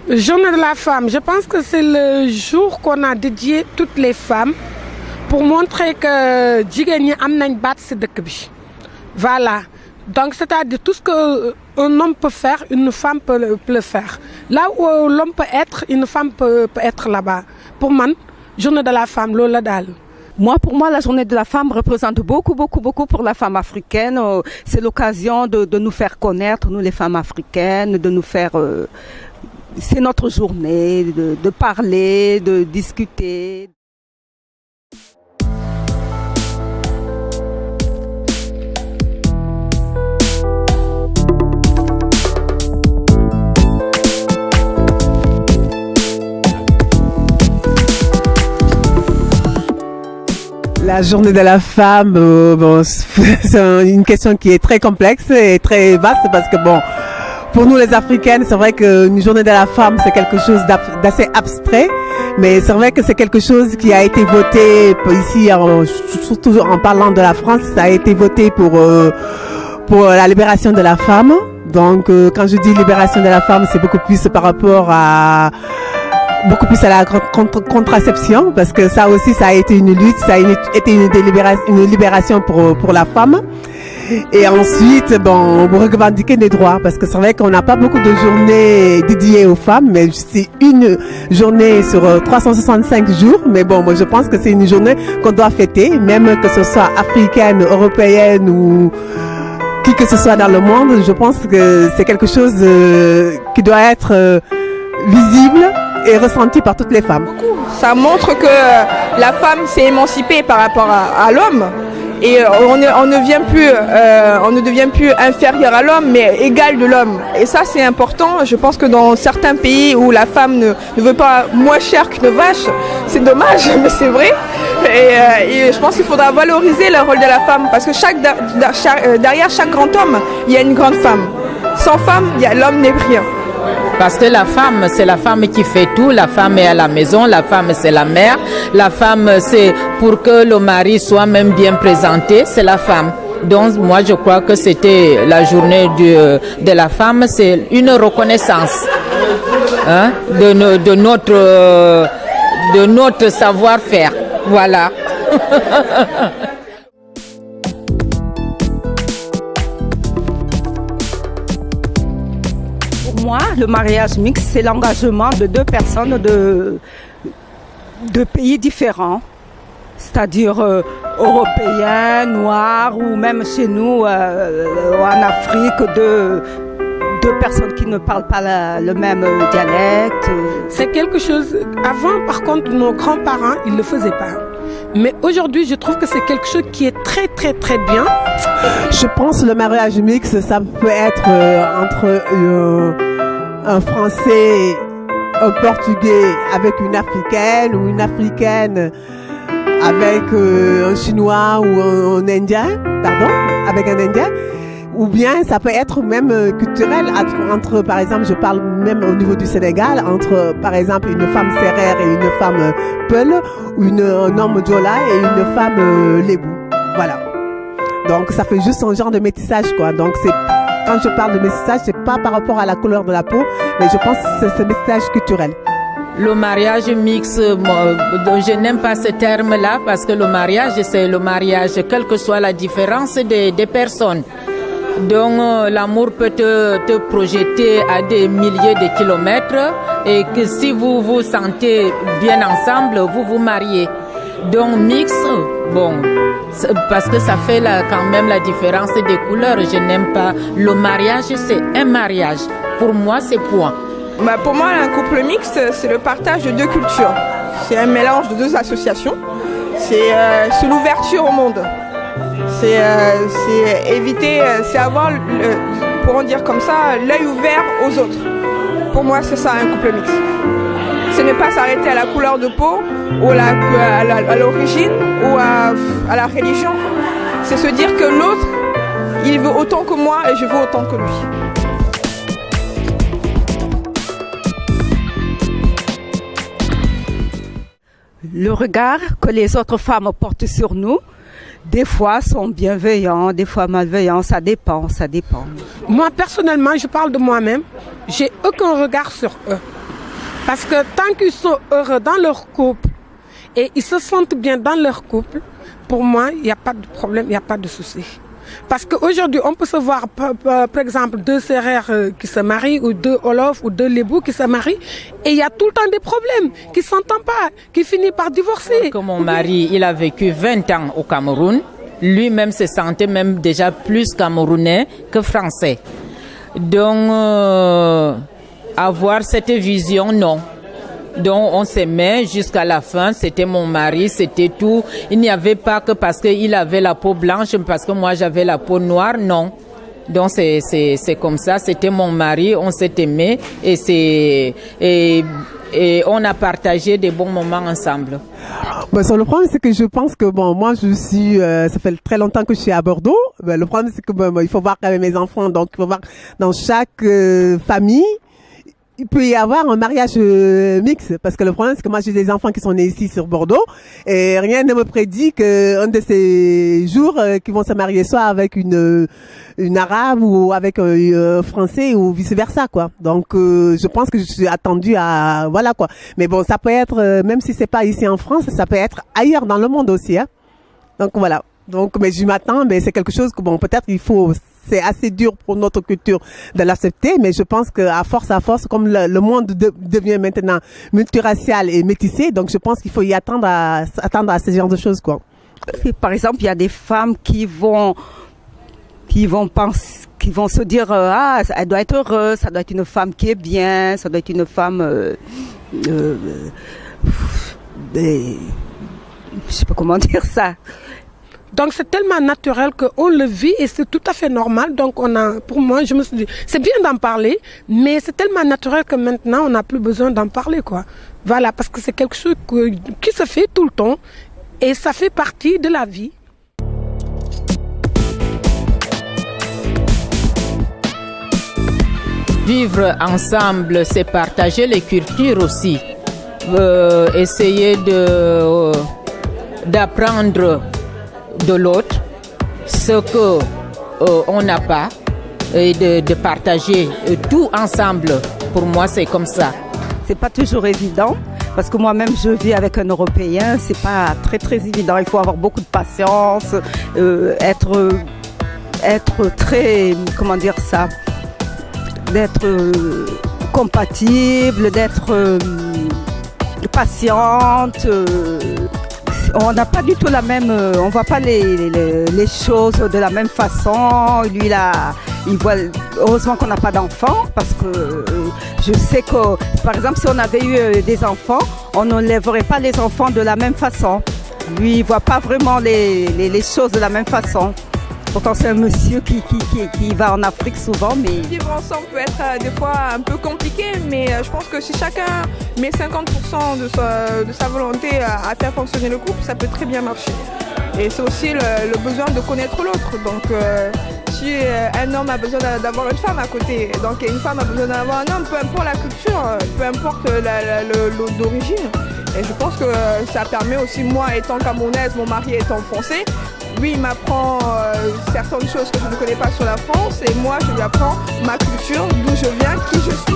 Journée de la femme, je pense que c'est le jour qu'on a dédié toutes les femmes pour montrer que jigéen ñi am nañ baat ci dëkk bi. Voilà. Donc c'est-à-dire tout ce que un homme peut faire, une femme peut le faire. Là où l'homme peut être, une femme peut être là-bas. Pour moi, journée de la femme, loolu la daal. Pour moi, la journée de la femme représente beaucoup pour la femme africaine. C'est l'occasion de nous faire connaître, nous les femmes africaines, de nous faire... c'est notre journée, de parler, de discuter. La journée de la femme, c'est une question qui est très complexe et très vaste parce que pour nous les Africaines, c'est vrai qu'une journée de la femme, c'est quelque chose d'assez abstrait, mais c'est vrai que c'est quelque chose qui a été voté ici, surtout en parlant de la France, ça a été voté pour la libération de la femme. Donc, quand je dis libération de la femme, c'est beaucoup plus par rapport à la contraception, parce que ça aussi, ça a été une lutte, ça a été une libération pour la femme. Et ensuite, vous revendiquez des droits, parce que c'est vrai qu'on n'a pas beaucoup de journées dédiées aux femmes, mais c'est une journée sur 365 jours. Mais moi, je pense que c'est une journée qu'on doit fêter, même que ce soit africaine, européenne ou qui que ce soit dans le monde. Je pense que c'est quelque chose qui doit être visible et ressenti par toutes les femmes. Ça montre que la femme s'est émancipée par rapport à l'homme. Et on ne devient plus inférieur à l'homme, mais égal de l'homme. Et ça, c'est important. Je pense que dans certains pays où la femme ne veut pas moins cher qu'une vache, c'est dommage, mais c'est vrai. Et je pense qu'il faudra valoriser le rôle de la femme, parce que derrière chaque grand homme, il y a une grande femme. Sans femme, l'homme n'est rien. Parce que la femme, c'est la femme qui fait tout. La femme est à la maison, la femme c'est la mère. La femme, c'est pour que le mari soit même bien présenté, c'est la femme. Donc moi je crois que c'était la journée de la femme, c'est une reconnaissance de notre savoir-faire. Voilà. Pour moi, le mariage mixte, c'est l'engagement de deux personnes de pays différents, c'est-à-dire européens, noirs ou même chez nous en Afrique, deux personnes qui ne parlent pas le même dialecte. C'est quelque chose... Avant, par contre, nos grands-parents, ils ne le faisaient pas. Mais aujourd'hui, je trouve que c'est quelque chose qui est très, très, très bien. Je pense que le mariage mixte, ça peut être entre un Français, un Portugais avec une Africaine ou une Africaine avec un Chinois ou un Indien, avec un Indien. Ou bien ça peut être même culturel entre, par exemple, je parle même au niveau du Sénégal, entre par exemple une femme sérère et une femme peul, ou un homme djola et une femme lébou. Voilà. Donc ça fait juste un genre de métissage, quoi. Donc quand je parle de métissage, c'est pas par rapport à la couleur de la peau, mais je pense que c'est ce métissage culturel. Le mariage mixte, je n'aime pas ce terme-là, parce que le mariage, c'est le mariage, quelle que soit la différence des personnes. Donc l'amour peut te projeter à des milliers de kilomètres, et que si vous vous sentez bien ensemble, vous vous mariez. Donc mixte, parce que ça fait quand même la différence des couleurs. Je n'aime pas. Le mariage, c'est un mariage. Pour moi, c'est point. Pour moi, un couple mixte, c'est le partage de deux cultures. C'est un mélange de deux associations. C'est l'ouverture au monde. C'est éviter, c'est avoir, pour en dire comme ça, l'œil ouvert aux autres. Pour moi, c'est ça un couple mixte. Ce n'est pas s'arrêter à la couleur de peau ou à l'origine ou à la religion. C'est se dire que l'autre, il veut autant que moi et je veux autant que lui. Le regard que les autres femmes portent sur nous, des fois sont bienveillants, des fois malveillants, ça dépend. Moi, personnellement, je parle de moi-même, j'ai aucun regard sur eux. Parce que tant qu'ils sont heureux dans leur couple et ils se sentent bien dans leur couple, pour moi, il n'y a pas de problème, il n'y a pas de souci. Parce qu'aujourd'hui, on peut se voir, par exemple, 2 Sérères qui se marient, ou 2 Olof, ou 2 Lébou qui se marient, et il y a tout le temps des problèmes, qui ne s'entendent pas, qui finissent par divorcer. Que mon mari, il a vécu 20 ans au Cameroun. Lui-même se sentait même déjà plus camerounais que français. Donc, avoir cette vision, non. Donc on s'aimait jusqu'à la fin, c'était mon mari, c'était tout. Il n'y avait pas que parce qu'il avait la peau blanche, parce que moi j'avais la peau noire, non. Donc c'est comme ça, c'était mon mari, on s'est aimé et on a partagé des bons moments ensemble. Bon, sur le problème, c'est que je pense que bon, moi je suis, ça fait très longtemps que je suis à Bordeaux. Ben, le problème, c'est que bon, il faut voir quand même mes enfants, donc il faut voir dans chaque famille. Il peut y avoir un mariage mixte, parce que le problème, c'est que moi, j'ai des enfants qui sont nés ici sur Bordeaux, et rien ne me prédit qu'un de ces jours, qu'ils vont se marier soit avec une arabe ou avec un français ou vice versa, quoi. Donc, je pense que je suis attendue à, voilà, quoi. Mais bon, ça peut être, même si c'est pas ici en France, ça peut être ailleurs dans le monde aussi, hein. Donc, voilà. Donc, mais je m'attends, mais c'est quelque chose que bon, peut-être il faut, c'est assez dur pour notre culture de l'accepter, mais je pense qu'à force, comme le monde devient maintenant multiracial et métissé, donc je pense qu'il faut y attendre à ce genre de choses, quoi. Par exemple, il y a des femmes qui vont se dire ah, elle doit être heureuse, ça doit être une femme qui est bien, ça doit être une femme je sais pas comment dire ça. Donc c'est tellement naturel qu'on le vit et c'est tout à fait normal. Donc pour moi, je me suis dit, c'est bien d'en parler, mais c'est tellement naturel que maintenant on n'a plus besoin d'en parler, quoi. Voilà, parce que c'est quelque chose qui se fait tout le temps et ça fait partie de la vie. Vivre ensemble, c'est partager les cultures aussi. Essayer d'apprendre de l'autre ce que on n'a pas et de partager tout ensemble. Pour moi, c'est comme ça. C'est pas toujours évident parce que moi-même je vis avec un Européen, c'est pas très évident. Il faut avoir beaucoup de patience, être très, comment dire ça, d'être compatible, d'être patiente. On n'a pas du tout la même, on voit pas les choses de la même façon. Lui là, il voit, heureusement qu'on n'a pas d'enfants parce que je sais que, par exemple, si on avait eu des enfants, on n'enlèverait pas les enfants de la même façon. Lui, il voit pas vraiment les choses de la même façon. Pourtant, c'est un monsieur qui va en Afrique souvent, mais... Vivre ensemble peut être des fois un peu compliqué, mais je pense que si chacun met 50% de sa volonté à faire fonctionner le couple, ça peut très bien marcher. Et c'est aussi le besoin de connaître l'autre. Donc, si un homme a besoin d'avoir une femme à côté, donc une femme a besoin d'avoir un homme, peu importe la culture, peu importe l'origine. Et je pense que ça permet aussi, moi étant camerounaise, mon mari étant français, lui, il m'apprend certaines choses que je ne connais pas sur la France et moi, je lui apprends ma culture, d'où je viens, qui je suis.